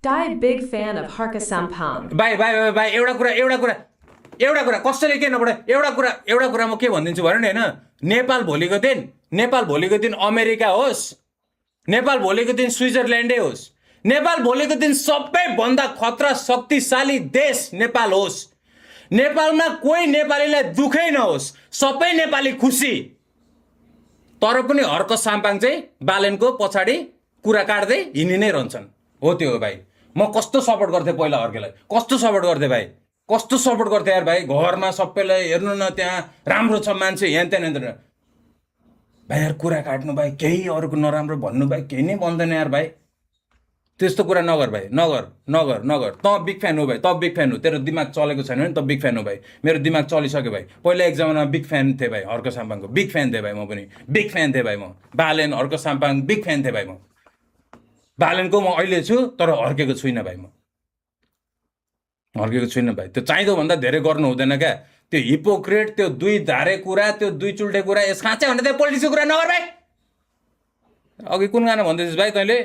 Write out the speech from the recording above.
Die big fan of Harka Sampang. भाइ भाइ भाइ भाइ एउटा कुरा कसैले के नपढे एउटा कुरा म के भनिदिन्छु भन्नु नि होइन नेपाल भोलिको दिन अमेरिका होस् नेपाल भोलिको दिन स्विजरल्यान्डै होस् नेपाल भोलिको दिन सबैभन्दा खतरा शक्तिशाली देश नेपाल होस् नेपालमा कोही नेपालीलाई दुखै नहोस् सबै नेपाली खुसी तर पनि हर्क साम्पाङ चाहिँ बालेनको पछाडि कुरा काट्दै हिँडि नै रहन्छन् हो त्यो हो भाइ म कस्तो सपोर्ट गर्थे पहिला हर्केलाई कस्तो सपोर्ट गर्थे भाइ कस्तो सपोर्ट गर्थे यार भाइ घरमा सबैलाई हेर्नु न त्यहाँ राम्रो छ मान्छे यहाँ त्यहाँ भाइ यार कुरा काट्नु भाइ केही अरूको नराम्रो भन्नु भाइ केही नै बन्दैन यार भाइ त्यस्तो कुरा नगर भाइ नगर त बिग फ्यान हो भाइ त बिग फ्यान हो तेरो दिमाग चलेको छैन भने त बिग फ्यान हो भाइ मेरो दिमाग चलिसक्यो भाइ पहिला एक जमानामा बिग फ्यान थिएँ भाइ हर्क साम्पाङको बिग फ्यान थिएँ भाइ म पनि बिग फ्यान थिएँ भाइ म बालेन हर्क साम्पाङ बिग फ्यान थिएँ भाइ म बालेनको म अहिले छु तर हर्केको छुइनँ भाइ म हर्केको छुइनँ भाइ त्यो चाहिँदो भन्दा धेरै गर्नु हुँदैन क्या त्यो हिपोक्रेट त्यो दुई धारे कुरा त्यो दुई चुल्टे कुरा यस खाँचे भन्दा त्यो पोलिटिक्सको कुरा नगर भाइ अघि कुन गाना भन्दैछस् भाइ तैँले